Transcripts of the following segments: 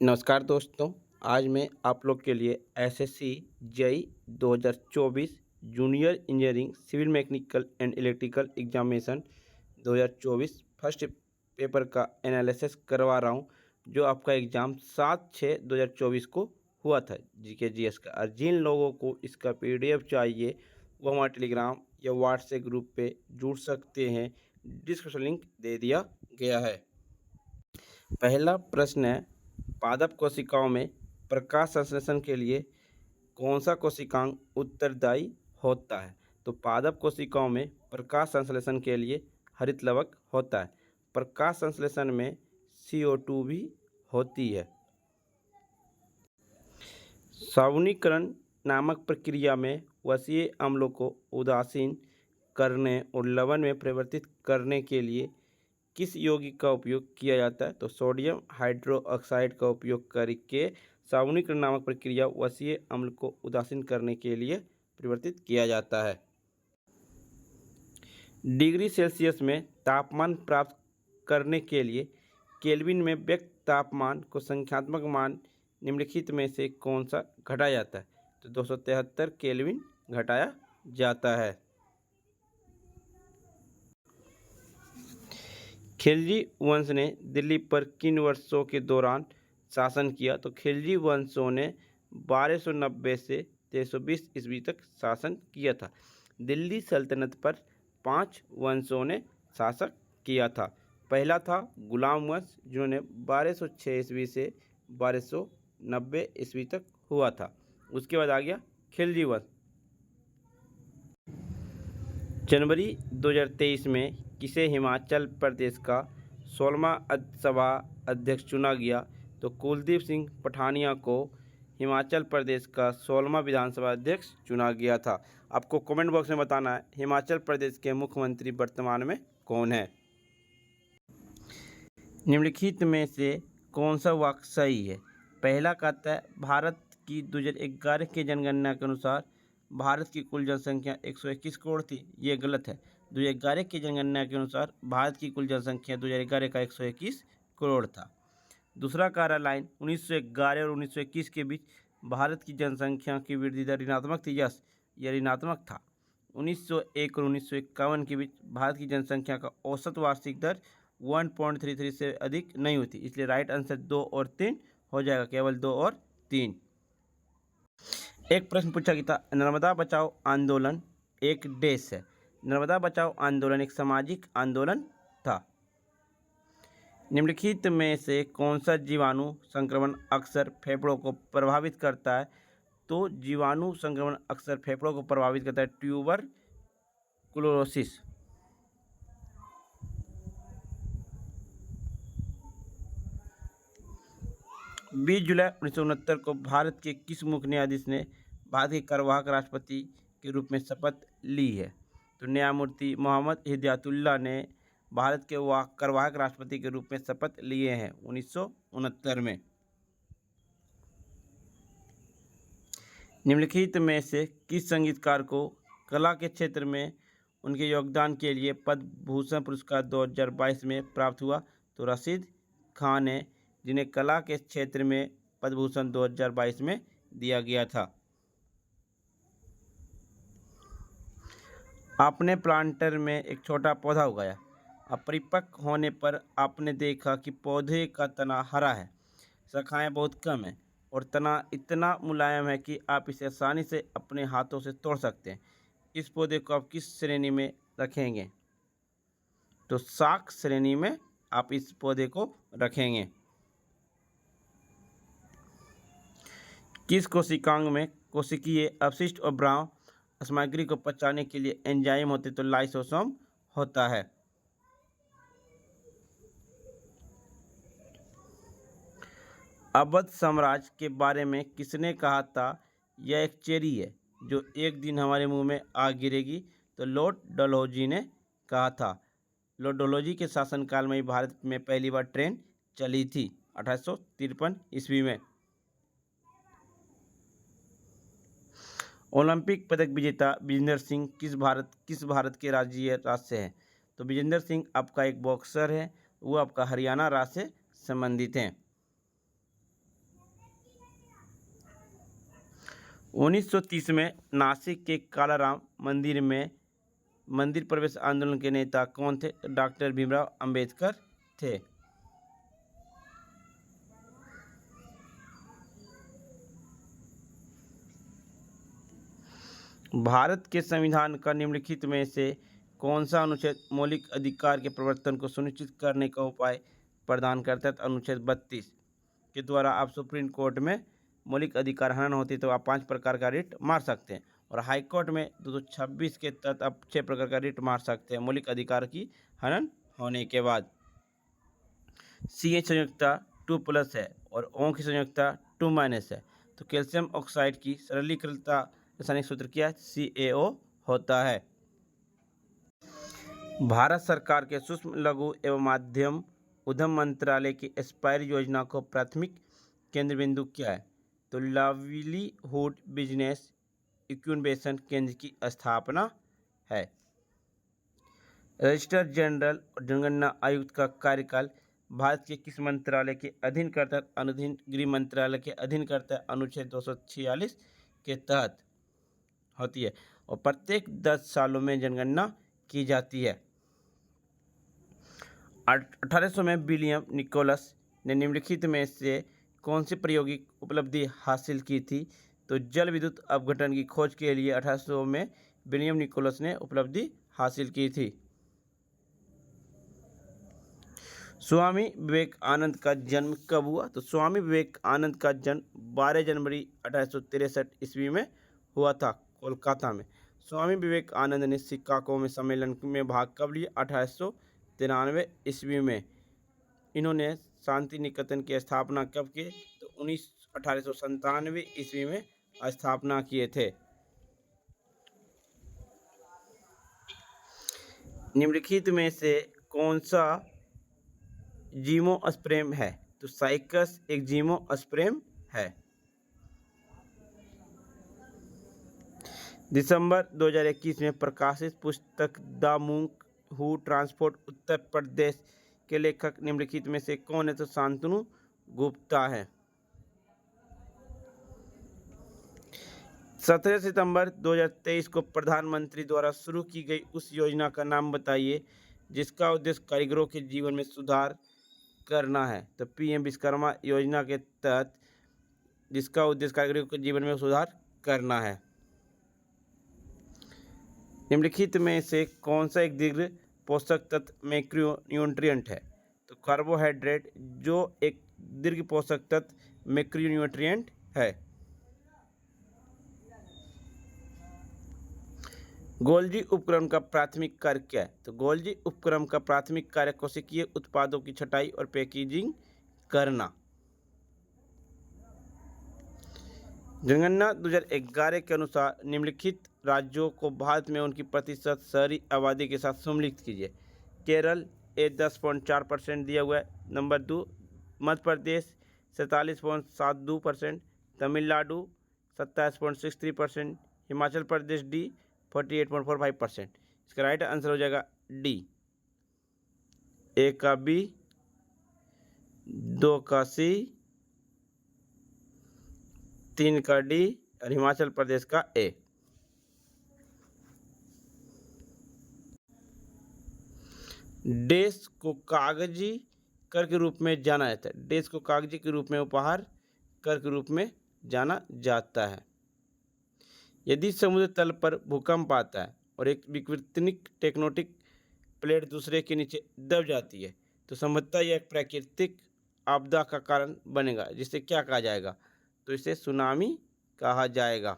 नमस्कार दोस्तों। आज मैं आप लोग के लिए SSC JEE 2024 junior engineering civil mechanical and electrical examination 2024 first paper का एनालिसिस करवा रहा हूं, जो आपका एग्ज़ाम 7/6/2024 को हुआ था जीके जीएस का। और जिन लोगों को इसका पीडीएफ चाहिए वो हमारे टेलीग्राम या व्हाट्सएप ग्रुप पे जुड़ सकते हैं। डिस्क्रिप्शन लिंक दे दिया गया है। पहला प्रश्न है, पादप कोशिकाओं में प्रकाश संश्लेषण के लिए कौन सा कोशिकांग उत्तरदायी होता है? तो पादप कोशिकाओं में प्रकाश संश्लेषण के लिए हरित लवक होता है। प्रकाश संश्लेषण में CO2 भी होती है। सावनीकरण नामक प्रक्रिया में वसीय अम्लों को उदासीन करने और लवण में परिवर्तित करने के लिए किस यौगिक का उपयोग किया जाता है? तो सोडियम हाइड्रोक्साइड का उपयोग करके सावनीकरण नामक प्रक्रिया वसीय अम्ल को उदासीन करने के लिए परिवर्तित किया जाता है। डिग्री सेल्सियस में तापमान प्राप्त करने के लिए केल्विन में व्यक्त तापमान को संख्यात्मक मान निम्नलिखित में से कौन सा घटाया जाता है? तो 273 केल्विन घटाया जाता है। खिलजी वंश ने दिल्ली पर किन वर्षों के दौरान शासन किया? तो खिलजी वंशों ने 1290 से 1320 ईस्वी तक शासन किया था। दिल्ली सल्तनत पर 5 वंशों ने शासन किया था। पहला था गुलाम वंश, जिन्होंने 1206 ईस्वी से 1290 ईस्वी तक हुआ था। उसके बाद आ गया खिलजी वंश। जनवरी 2023 में किसे हिमाचल प्रदेश का 16वां सभा अध्यक्ष चुना गया? तो कुलदीप सिंह पठानिया को हिमाचल प्रदेश का 16वां विधानसभा अध्यक्ष चुना गया था। आपको कमेंट बॉक्स में बताना है हिमाचल प्रदेश के मुख्यमंत्री वर्तमान में कौन है। निम्नलिखित में से कौन सा वाक्य सही है? पहला कहता है भारत की 2011 की जनगणना के अनुसार भारत की कुल जनसंख्या 121 करोड़ थी। ये गलत है। 2011 की जनगणना के अनुसार भारत की कुल जनसंख्या 2011 का 121 करोड़ था। दूसरा कार्य लाइन 1911 और 1921 के बीच भारत की जनसंख्या की वृद्धि दर ऋणात्मक थी। यस, यह ऋणात्मक था। 1901 और 1951 के बीच भारत की जनसंख्या का औसत वार्षिक दर 1.33 से अधिक नहीं होती, इसलिए राइट आंसर 2 और 3 हो जाएगा, केवल 2 और 3। एक प्रश्न पूछा गया था, नर्मदा बचाओ आंदोलन एक देश है। नर्मदा बचाओ आंदोलन एक सामाजिक आंदोलन था। निम्नलिखित में से कौन सा जीवाणु संक्रमण अक्सर फेफड़ों को प्रभावित करता है? तो जीवाणु संक्रमण अक्सर फेफड़ों को प्रभावित करता है ट्यूबरकुलोसिस। बीस जुलाई 1969 को भारत के किस मुख्य न्यायाधीश ने भारत के कार्यवाहक राष्ट्रपति के रूप में शपथ ली है? तो न्यायमूर्ति मोहम्मद हिदायतुल्लाह ने भारत के कार्यवाहक राष्ट्रपति के रूप में शपथ लिए हैं 1969 में। निम्नलिखित में से किस संगीतकार को कला के क्षेत्र में उनके योगदान के लिए पद्म भूषण पुरस्कार 2022 में प्राप्त हुआ? तो रशीद खान ने, जिन्हें कला के क्षेत्र में पद्म भूषण 2022 में दिया गया था। आपने प्लांटर में एक छोटा पौधा उगाया। अपरिपक्व होने पर आपने देखा कि पौधे का तना हरा है, शाखाएं बहुत कम हैं और तना इतना मुलायम है कि आप इसे आसानी से अपने हाथों से तोड़ सकते हैं। इस पौधे को आप किस श्रेणी में रखेंगे? तो शाक श्रेणी में आप इस पौधे को रखेंगे। किस कोशिकांग में कोशिकीय अपशिष्ट और ब्राउन सामग्री को पचाने के लिए एंजाइम होते? तो लाइसोसोम होता है। अवध साम्राज्य के बारे में किसने कहा था यह एक चेरी है जो एक दिन हमारे मुंह में आ गिरेगी? तो लॉर्ड डलहौजी ने कहा था। लॉर्ड डलहौजी के शासनकाल में ही भारत में पहली बार ट्रेन चली थी 1853 ईस्वी में। ओलंपिक पदक विजेता विजेंद्र सिंह किस भारत के राज्य से हैं? तो विजेंद्र सिंह आपका एक बॉक्सर है, वो आपका हरियाणा राज्य से संबंधित हैं। 1930 में नासिक के कालाराम मंदिर में मंदिर प्रवेश आंदोलन के नेता कौन थे? डॉक्टर भीमराव अंबेडकर थे। भारत के संविधान का निम्नलिखित में से कौन सा अनुच्छेद मौलिक अधिकार के प्रवर्तन को सुनिश्चित करने का उपाय प्रदान करता है? अनुच्छेद 32 के द्वारा आप सुप्रीम कोर्ट में मौलिक अधिकार हनन होती तो आप 5 प्रकार का रिट मार सकते हैं, और हाई कोर्ट में 226 के तहत आप 6 प्रकार का रिट मार सकते हैं मौलिक अधिकार की हनन होने के बाद। सी एच संयुक्ता 2+ है और ओ की संयुक्ता 2- है, तो कैल्शियम ऑक्साइड की सरलीकृत रासायनिक सूत्र क्या है? CaO होता है। भारत सरकार के सूक्ष्म लघु एवं मध्यम उद्यम मंत्रालय की एस्पायर योजना को प्राथमिक केंद्र बिंदु क्या है? तो लाइवलीहुड बिजनेस इंक्यूबेशन केंद्र की स्थापना है। रजिस्ट्रार जनरल और जनगणना आयुक्त का कार्यकाल भारत के किस मंत्रालय के अधीन करता है? अनुधीन गृह मंत्रालय के अधीन करता है, अनुच्छेद 246 के तहत होती है, और प्रत्येक 10 सालों में जनगणना की जाती है। 1800 में विलियम निकोलस ने निम्नलिखित में से कौन सी प्रायोगिक उपलब्धि हासिल की थी? तो जल विद्युत अपघटन की खोज के लिए 1800 में विलियम निकोलस ने उपलब्धि हासिल की थी। स्वामी विवेकानंद का जन्म कब हुआ? तो स्वामी विवेकानंद का जन्म 12 जनवरी 1863 ईस्वी में हुआ था, कोलकाता में। स्वामी विवेकानंद ने शिकागो में सम्मेलन में भाग कब लिया? 1893 ईस्वी में। इन्होंने शांति निकेतन की स्थापना कब की? तो 1897 ईस्वी में स्थापना किए थे। निम्नलिखित में से कौन सा जीमोस्पर्म है? तो साइकस एक जीमोस्पर्म है। दिसंबर 2021 में प्रकाशित पुस्तक द मूक हु ट्रांसफॉर्म्ड उत्तर प्रदेश के लेखक निम्नलिखित में से कौन है? तो शांतनु गुप्ता है। 17 सितंबर 2023 को प्रधानमंत्री द्वारा शुरू की गई उस योजना का नाम बताइए जिसका उद्देश्य कारीगरों के जीवन में सुधार करना है। तो PM विश्वकर्मा योजना के तहत जिसका उद्देश्य कारीगरों के जीवन में सुधार करना है। निम्नलिखित में से कौन सा एक दीर्घ पोषक तत्व मैक्रोन्यूट्रिएंट है? तो कार्बोहाइड्रेट जो एक दीर्घ पोषक तत्व मैक्रोन्यूट्रिएंट है। गोल्जी उपक्रम का प्राथमिक कार्य क्या है? तो गोल्जी उपक्रम का प्राथमिक कार्य कोशिकीय उत्पादों की छटाई और पैकेजिंग करना। जनगणना 2011 के अनुसार निम्नलिखित राज्यों को भारत में उनकी प्रतिशत शहरी आबादी के साथ सम्मिलित कीजिए। केरल 10.4% दिया हुआ है। Number 2 Madhya Pradesh 47.72%, Tamil Nadu 27.63%, Himachal Pradesh D 48.45%। इसका राइट आंसर हो जाएगा D। A का B, 2 का C, 3 का D और हिमाचल प्रदेश का A। देश को कागजी कर के रूप में जाना जाता है। देश को कागजी के रूप में उपहार कर के रूप में जाना जाता है। यदि समुद्र तल पर भूकंप आता है और एक विवर्तनिक टेक्टोनिक प्लेट दूसरे के नीचे दब जाती है तो संभवतः यह एक प्राकृतिक आपदा का कारण बनेगा, जिसे क्या कहा जाएगा? तो इसे सुनामी कहा जाएगा।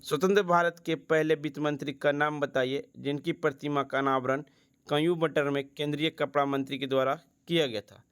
स्वतंत्र भारत के पहले वित्त मंत्री का नाम बताइए जिनकी प्रतिमा का अनावरण कंप्यूटर में केंद्रीय कपड़ा मंत्री के द्वारा किया गया था।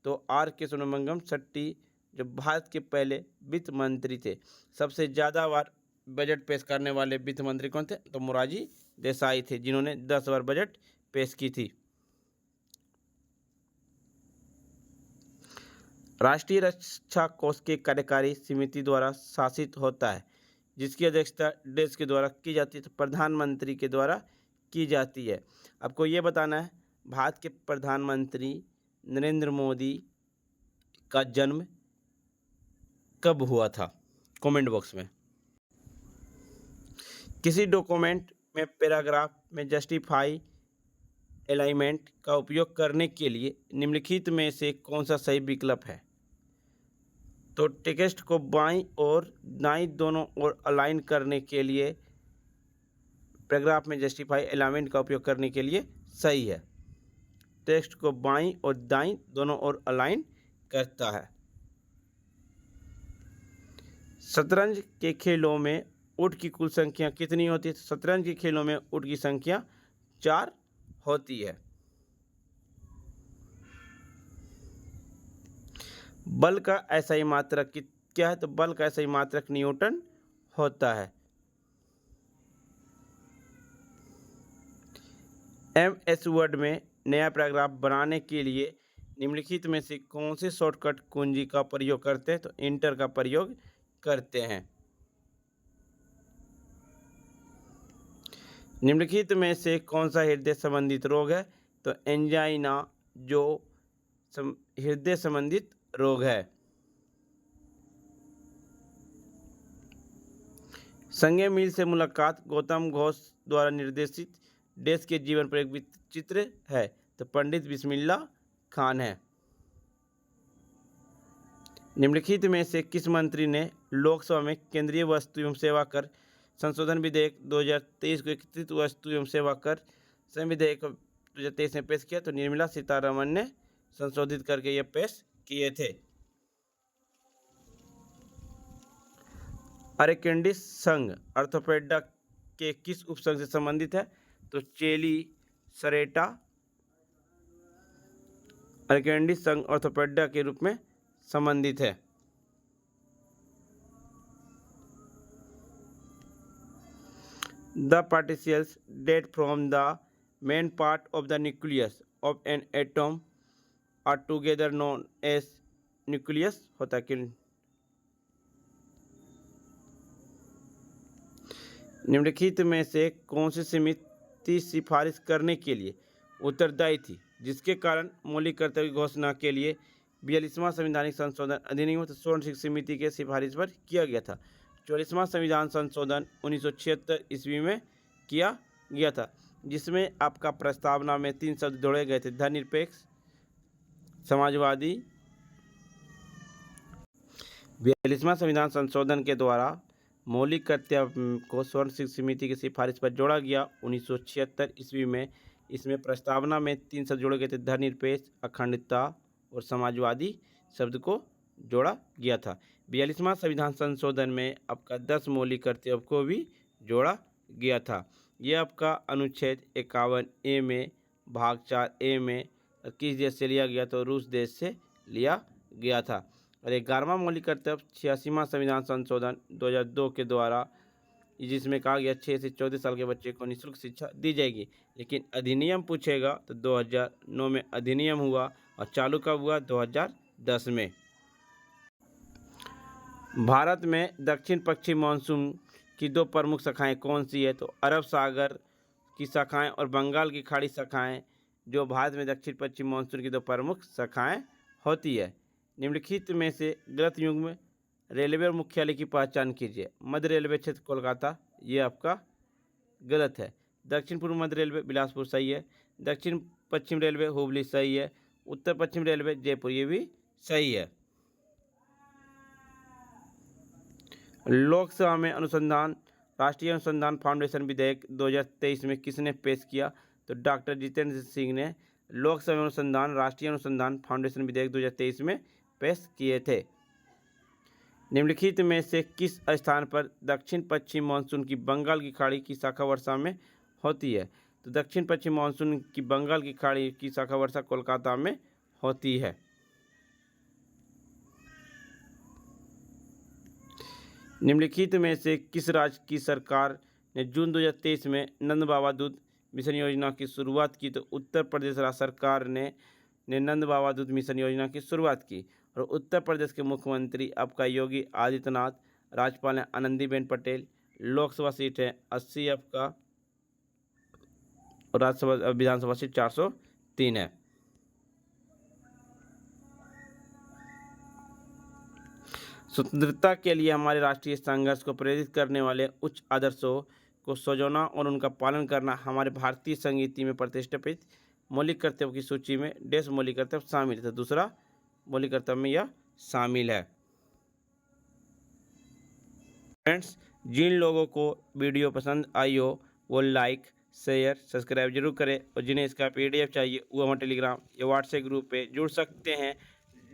तो R.K. सोनमंगम शेट्टी जो भारत के पहले वित्त मंत्री थे। सबसे ज़्यादा बार बजट पेश करने वाले वित्त मंत्री कौन थे? तो मोरारजी देसाई थे, जिन्होंने 10 बार बजट पेश की थी। राष्ट्रीय रक्षा कोष के कार्यकारी समिति द्वारा शासित होता है, जिसकी अध्यक्षता देश के द्वारा की जाती है। तो प्रधानमंत्री के द्वारा की जाती है। आपको ये बताना है भारत के प्रधानमंत्री नरेंद्र मोदी का जन्म कब हुआ था? कमेंट बॉक्स में। किसी डॉक्यूमेंट में पैराग्राफ में जस्टिफाई अलाइनमेंट का उपयोग करने के लिए निम्नलिखित में से कौन सा सही विकल्प है? तो टेक्स्ट को बाईं और दाईं दोनों ओर अलाइन करने के लिए पैराग्राफ में जस्टिफाई अलाइनमेंट का उपयोग करने के लिए सही है। टेक्स्ट को बाईं और दाईं दोनों ओर अलाइन करता है। शतरंज के खेलों में ऊँट की कुल संख्या कितनी होती है? तो शतरंज के खेलों में ऊँट की संख्या 4 होती है। बल का SI मात्रक क्या है? तो बल का SI मात्रक न्यूटन होता है। MS वर्ड में नया पैराग्राफ बनाने के लिए निम्नलिखित में से कौन से शॉर्टकट कुंजी का प्रयोग करते हैं? तो इंटर का प्रयोग करते हैं। निम्नलिखित में से कौन सा हृदय संबंधित रोग है? तो एंजाइना जो हृदय संबंधित रोग है। संजय मिल से मुलाकात गौतम घोष द्वारा निर्देशित देश के जीवन पर एक चित्र है। तो पंडित बिस्मिल्लाह खान है। निम्नलिखित में से किस मंत्री ने लोकसभा में केंद्रीय वस्तु एवं सेवा कर संशोधन विधेयक 2023 को एकीकृत वस्तु एवं सेवा कर विधेयक 2023 में पेश किया? तो निर्मला सीतारमण ने संशोधित करके ये पेश किए थे। अरेकेंडिस संघ अर्थोपेडा के किस उपसंघ से संबंधित है? तो चेली सरेटा अरेकेंडिस संघ अर्थोपेडा के रूप में संबंधित है। The particles that from the main part of the nucleus of an atom are together known as nucleus होता है। निम्नलिखित में से कौन सी समिति सिफारिश करने के लिए उत्तरदायी थी, जिसके कारण मौलिक कर्तव्य की घोषणा के लिए 42वां संवैधानिक संशोधन अधिनियम स्वर्ण समिति के सिफारिश पर किया गया था? 44वां संविधान संशोधन 1976 ईस्वी में किया गया था, जिसमें आपका प्रस्तावना में 3 शब्द जोड़े गए थे: धर्मनिरपेक्ष, समाजवादी। 42वां संविधान संशोधन के द्वारा मौलिक कर्तव्य को स्वर्ण समिति की सिफारिश पर जोड़ा गया 1976 ईस्वी में। इसमें प्रस्तावना में 3 शब्द जोड़े गए थे: धर्मनिरपेक्ष, अखंडता और समाजवादी शब्द को जोड़ा गया था। 42वां संविधान संशोधन में आपका 10 मौलिक कर्तव्य को भी जोड़ा गया था। यह आपका अनुच्छेद 51A में भाग 4A में किस देश से लिया गया? तो रूस देश से लिया गया था। और 11वां मौलिक कर्तव्य 86वां संविधान संशोधन 2002 के द्वारा, जिसमें कहा गया 6 से 14 साल के बच्चे को निःशुल्क शिक्षा दी जाएगी। लेकिन अधिनियम पूछेगा तो 2009 में अधिनियम हुआ और चालू कब हुआ? 2010 में। भारत में दक्षिण पश्चिम मानसून की 2 प्रमुख शाखाएं कौन सी है? तो अरब सागर की शाखाएं और बंगाल की खाड़ी शाखाएं, जो भारत में दक्षिण पश्चिम मानसून की 2 प्रमुख शाखाएं होती है। निम्नलिखित में से गलत युग्म रेलवे मुख्यालय की पहचान कीजिए। मध्य रेलवे क्षेत्र कोलकाता, ये आपका गलत है। दक्षिण पूर्व मध्य रेलवे बिलासपुर सही है। दक्षिण पश्चिम रेलवे हुबली सही है। उत्तर पश्चिम रेलवे जयपुर, ये भी सही है। लोकसभा में अनुसंधान राष्ट्रीय अनुसंधान फाउंडेशन विधेयक 2023 में किसने पेश किया? तो डॉक्टर जितेंद्र सिंह ने लोकसभा में अनुसंधान राष्ट्रीय अनुसंधान फाउंडेशन विधेयक 2023 में पेश किए थे। निम्नलिखित में से किस स्थान पर दक्षिण पश्चिम मानसून की बंगाल की खाड़ी की शाखा वर्षा में होती है? तो दक्षिण पश्चिम मानसून की बंगाल की खाड़ी की शाखा वर्षा कोलकाता में होती है। निम्नलिखित में से किस राज्य की सरकार ने जून 2023 में नंद बाबा दूध मिशन योजना की शुरुआत की? तो उत्तर प्रदेश राज्य सरकार ने नंद बाबा दूध मिशन योजना की शुरुआत की। और उत्तर प्रदेश के मुख्यमंत्री आपका योगी आदित्यनाथ, राज्यपाल हैं आनंदीबेन पटेल। लोकसभा सीट है 80 आपका, और राज्यसभा विधानसभा सीट 403 है। स्वतंत्रता के लिए हमारे राष्ट्रीय संघर्ष को प्रेरित करने वाले उच्च आदर्शों को सजोना और उनका पालन करना हमारे भारतीय संस्कृति में प्रतिष्ठित मौलिक कर्तव्यों की सूची में देश मौलिक कर्तव्य शामिल है। तो दूसरा मौलिक कर्तव्य में यह शामिल है। फ्रेंड्स, जिन लोगों को वीडियो पसंद आई हो वो लाइक शेयर सब्सक्राइब जरूर करें, और जिन्हें इसका PDF चाहिए वो हमारे टेलीग्राम या व्हाट्सएप ग्रुप पे जुड़ सकते हैं,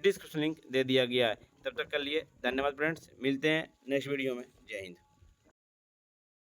डिस्क्रिप्शन लिंक दे दिया गया है। तब तक के लिए धन्यवाद फ्रेंड्स, मिलते हैं नेक्स्ट वीडियो में। जय हिंद।